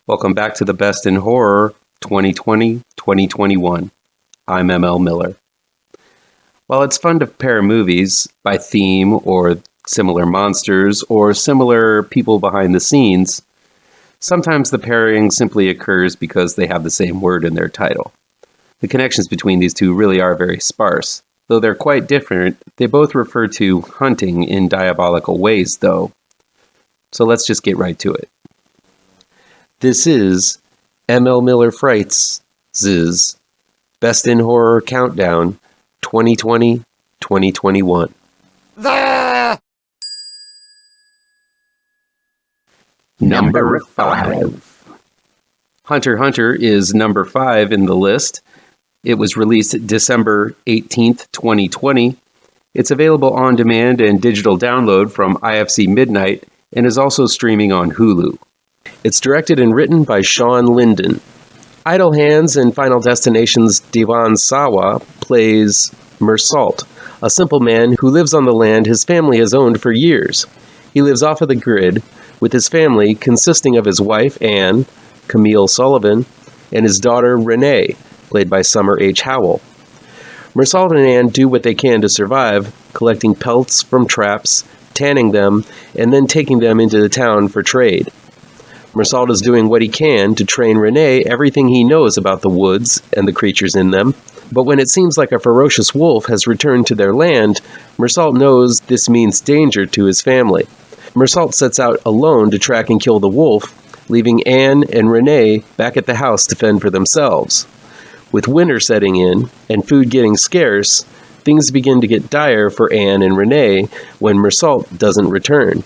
Welcome back to the Best in Horror 2020-2021. I'm MLMiller. While it's fun to pair movies by theme or similar monsters or similar people behind the scenes, sometimes the pairing simply occurs because they have the same word in their title. The connections between these two really are very sparse. Though they're quite different, they both refer to hunting in diabolical ways, though. So let's just get right to it. This is MLMiller Frights' Best in Horror Countdown 2020-2021. Number 5. Hunter x Hunter is number 5 in the list. It was released December 18th, 2020. It's available on demand and digital download from IFC Midnight and is also streaming on Hulu. It's directed and written by Shawn Linden. Idle Hands and Final Destination's Devan Sawa plays Mersault, a simple man who lives on the land his family has owned for years. He lives off of the grid, with his family consisting of his wife, Anne, Camille Sullivan, and his daughter, Renee, played by Summer H. Howell. Mersault and Anne do what they can to survive, collecting pelts from traps, tanning them, and then taking them into the town for trade. Mersault is doing what he can to train Renee everything he knows about the woods and the creatures in them, but when it seems like a ferocious wolf has returned to their land, Mersault knows this means danger to his family. Mersault sets out alone to track and kill the wolf, leaving Anne and Renee back at the house to fend for themselves. With winter setting in and food getting scarce, things begin to get dire for Anne and Renee when Mersault doesn't return.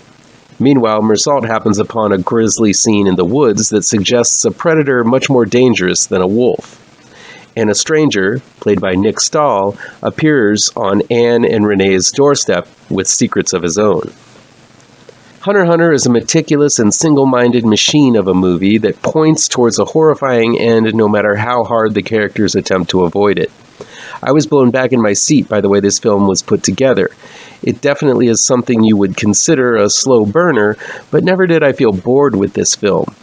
Meanwhile, Mersault happens upon a grisly scene in the woods that suggests a predator much more dangerous than a wolf. And a stranger, played by Nick Stahl, appears on Anne and Renee's doorstep with secrets of his own. Hunter x Hunter is a meticulous and single-minded machine of a movie that points towards a horrifying end no matter how hard the characters attempt to avoid it. I was blown back in my seat by the way this film was put together. It definitely is something you would consider a slow burner, but never did I feel bored with this film.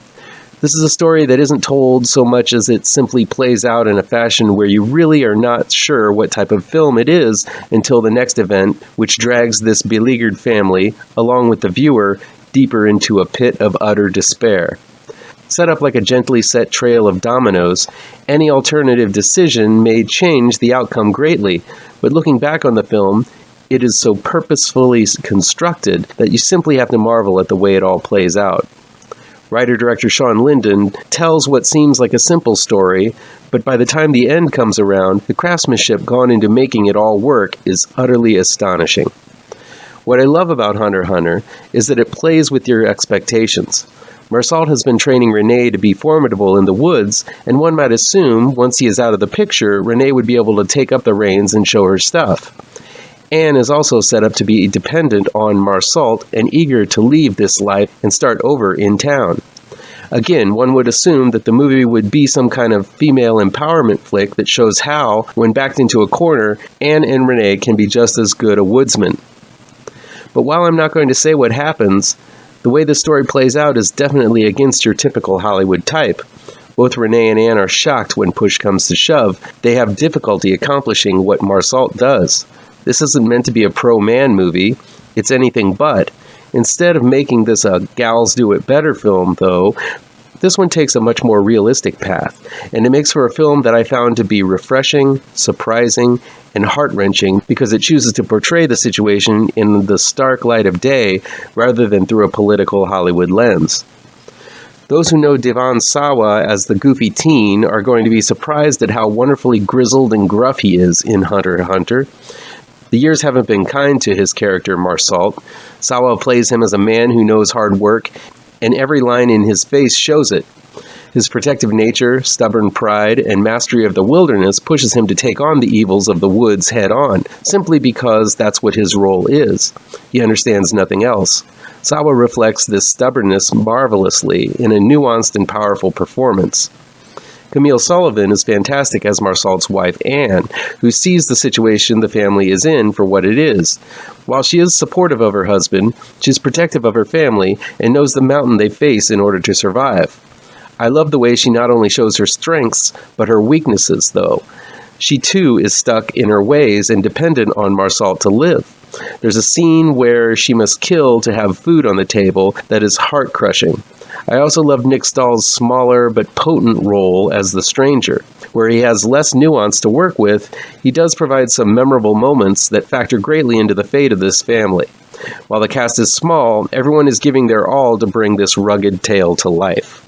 This is a story that isn't told so much as it simply plays out in a fashion where you really are not sure what type of film it is until the next event, which drags this beleaguered family, along with the viewer, deeper into a pit of utter despair. Set up like a gently set trail of dominoes, any alternative decision may change the outcome greatly, but looking back on the film, it is so purposefully constructed that you simply have to marvel at the way it all plays out. Writer-director Shawn Linden tells what seems like a simple story, but by the time the end comes around, the craftsmanship gone into making it all work is utterly astonishing. What I love about Hunter x Hunter is that it plays with your expectations. Mersault has been training Renee to be formidable in the woods, and one might assume, once he is out of the picture, Renee would be able to take up the reins and show her stuff. Anne is also set up to be dependent on Mersault and eager to leave this life and start over in town. Again, one would assume that the movie would be some kind of female empowerment flick that shows how, when backed into a corner, Anne and Renee can be just as good a woodsman. But while I'm not going to say what happens, the way the story plays out is definitely against your typical Hollywood type. Both Renee and Anne are shocked when push comes to shove. They have difficulty accomplishing what Mersault does. This isn't meant to be a pro-man movie. It's anything but. Instead of making this a gals do it better film, though, this one takes a much more realistic path, and it makes for a film that I found to be refreshing, surprising, and heart-wrenching because it chooses to portray the situation in the stark light of day rather than through a political Hollywood lens. Those who know Devan Sawa as the goofy teen are going to be surprised at how wonderfully grizzled and gruff he is in Hunter x Hunter. The years haven't been kind to his character, Mersault. Sawa plays him as a man who knows hard work, and every line in his face shows it. His protective nature, stubborn pride, and mastery of the wilderness pushes him to take on the evils of the woods head on, simply because that's what his role is. He understands nothing else. Sawa reflects this stubbornness marvelously in a nuanced and powerful performance. Camille Sullivan is fantastic as Mersault's wife, Anne, who sees the situation the family is in for what it is. While she is supportive of her husband, she's protective of her family and knows the mountain they face in order to survive. I love the way she not only shows her strengths, but her weaknesses, though. She, too, is stuck in her ways and dependent on Marsault to live. There's a scene where she must kill to have food on the table that is heart-crushing. I also love Nick Stahl's smaller but potent role as the stranger. Where he has less nuance to work with, he does provide some memorable moments that factor greatly into the fate of this family. While the cast is small, everyone is giving their all to bring this rugged tale to life.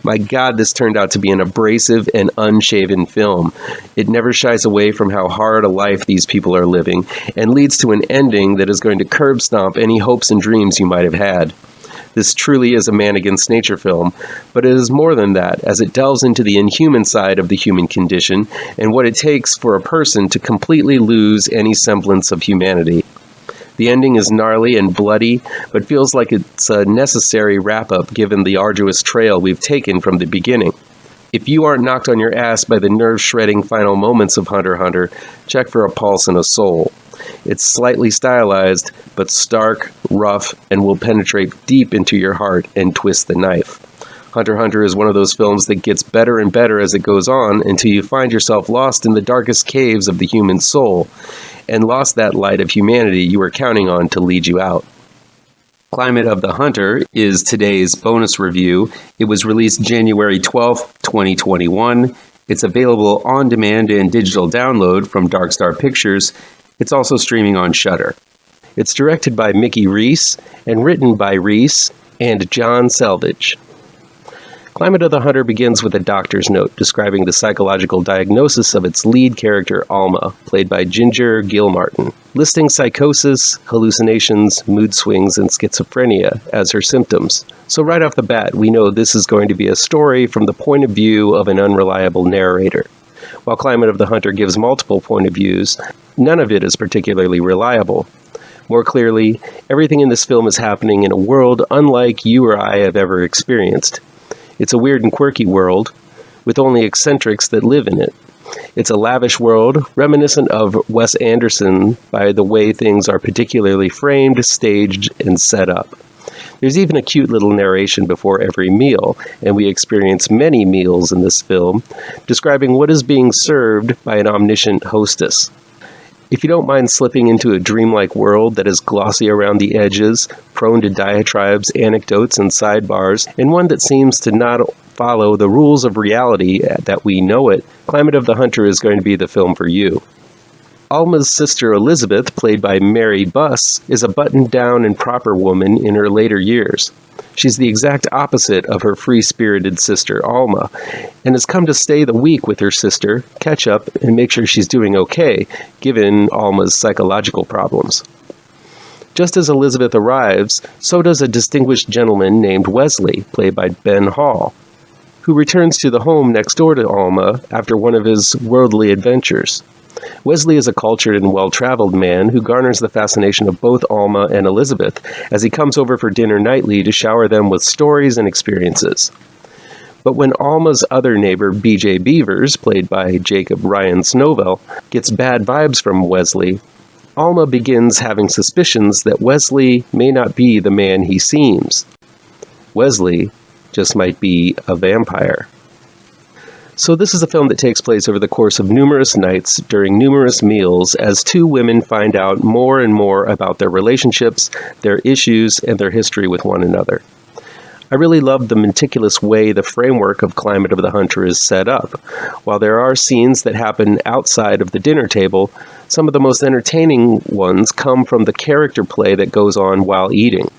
My God, this turned out to be an abrasive and unshaven film. It never shies away from how hard a life these people are living, and leads to an ending that is going to curb stomp any hopes and dreams you might have had. This truly is a man against nature film, but it is more than that, as it delves into the inhuman side of the human condition and what it takes for a person to completely lose any semblance of humanity. The ending is gnarly and bloody, but feels like it's a necessary wrap-up given the arduous trail we've taken from the beginning. If you aren't knocked on your ass by the nerve-shredding final moments of Hunter x Hunter, check for a pulse and a soul. It's slightly stylized, but stark, rough, and will penetrate deep into your heart and twist the knife. Hunter x Hunter is one of those films that gets better and better as it goes on until you find yourself lost in the darkest caves of the human soul, and lost that light of humanity you were counting on to lead you out. Climate of the Hunter is today's bonus review. It was released January 12th, 2021. It's available on demand and digital download from Dark Star Pictures. It's also streaming on Shudder. It's directed by Mickey Reece and written by Reece and John Selvidge. Climate of the Hunter begins with a doctor's note describing the psychological diagnosis of its lead character, Alma, played by Ginger Gilmartin, listing psychosis, hallucinations, mood swings, and schizophrenia as her symptoms. So right off the bat, we know this is going to be a story from the point of view of an unreliable narrator. While Climate of the Hunter gives multiple point of views, none of it is particularly reliable. More clearly, everything in this film is happening in a world unlike you or I have ever experienced. It's a weird and quirky world, with only eccentrics that live in it. It's a lavish world, reminiscent of Wes Anderson by the way things are particularly framed, staged, and set up. There's even a cute little narration before every meal, and we experience many meals in this film, describing what is being served by an omniscient hostess. If you don't mind slipping into a dreamlike world that is glossy around the edges, prone to diatribes, anecdotes, and sidebars, and one that seems to not follow the rules of reality that we know it, Climate of the Hunter is going to be the film for you. Alma's sister Elizabeth, played by Mary Buss, is a buttoned-down and proper woman in her later years. She's the exact opposite of her free-spirited sister Alma, and has come to stay the week with her sister, catch up, and make sure she's doing okay, given Alma's psychological problems. Just as Elizabeth arrives, so does a distinguished gentleman named Wesley, played by Ben Hall, who returns to the home next door to Alma after one of his worldly adventures. Wesley is a cultured and well-traveled man who garners the fascination of both Alma and Elizabeth as he comes over for dinner nightly to shower them with stories and experiences. But when Alma's other neighbor, B.J. Beavers, played by Jacob Ryan Snowell, gets bad vibes from Wesley, Alma begins having suspicions that Wesley may not be the man he seems. Wesley just might be a vampire. So this is a film that takes place over the course of numerous nights during numerous meals as two women find out more and more about their relationships, their issues, and their history with one another. I really love the meticulous way the framework of Climate of the Hunter is set up. While there are scenes that happen outside of the dinner table, some of the most entertaining ones come from the character play that goes on while eating.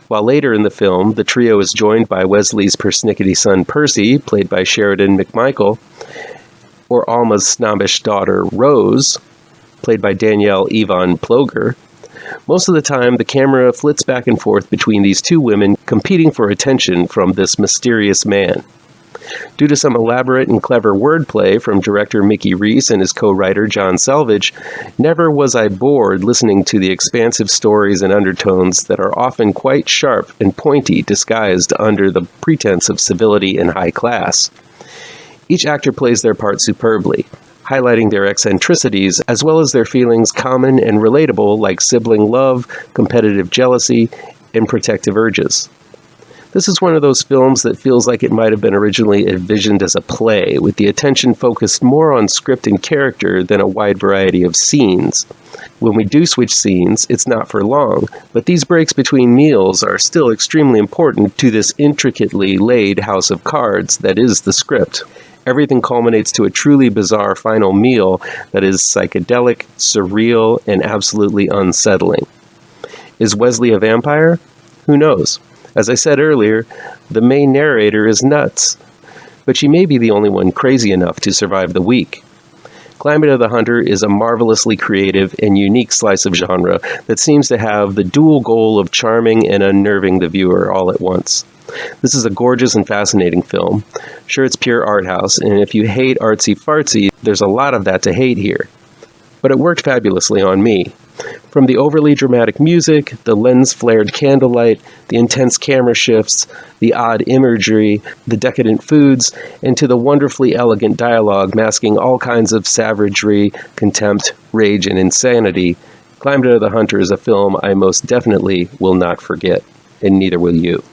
While later in the film, the trio is joined by Wesley's persnickety son Percy, played by Sheridan McMichael, or Alma's snobbish daughter Rose, played by Danielle Yvonne Ploger. Most of the time, the camera flits back and forth between these two women competing for attention from this mysterious man. Due to some elaborate and clever wordplay from director Mickey Reece and his co-writer John Selvidge, never was I bored listening to the expansive stories and undertones that are often quite sharp and pointy, disguised under the pretense of civility and high class. Each actor plays their part superbly, highlighting their eccentricities as well as their feelings common and relatable like sibling love, competitive jealousy, and protective urges. This is one of those films that feels like it might have been originally envisioned as a play, with the attention focused more on script and character than a wide variety of scenes. When we do switch scenes, it's not for long, but these breaks between meals are still extremely important to this intricately laid house of cards that is the script. Everything culminates to a truly bizarre final meal that is psychedelic, surreal, and absolutely unsettling. Is Wesley a vampire? Who knows? As I said earlier, the main narrator is nuts, but she may be the only one crazy enough to survive the week. Climate of the Hunter is a marvelously creative and unique slice of genre that seems to have the dual goal of charming and unnerving the viewer all at once. This is a gorgeous and fascinating film. Sure, it's pure art house, and if you hate artsy-fartsy, there's a lot of that to hate here. But it worked fabulously on me. From the overly dramatic music, the lens-flared candlelight, the intense camera shifts, the odd imagery, the decadent foods, and to the wonderfully elegant dialogue masking all kinds of savagery, contempt, rage, and insanity, Climate of the Hunter is a film I most definitely will not forget, and neither will you.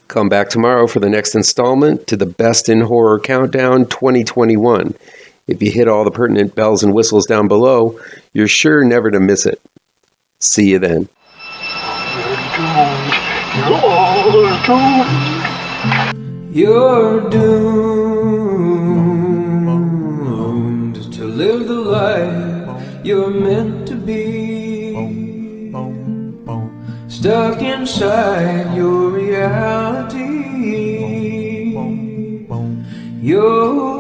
Come back tomorrow for the next installment to the Best in Horror Countdown 2021. If you hit all the pertinent bells and whistles down below, you're sure never to miss it. See you then. You're doomed to live the life you're meant to be, stuck inside your reality. You're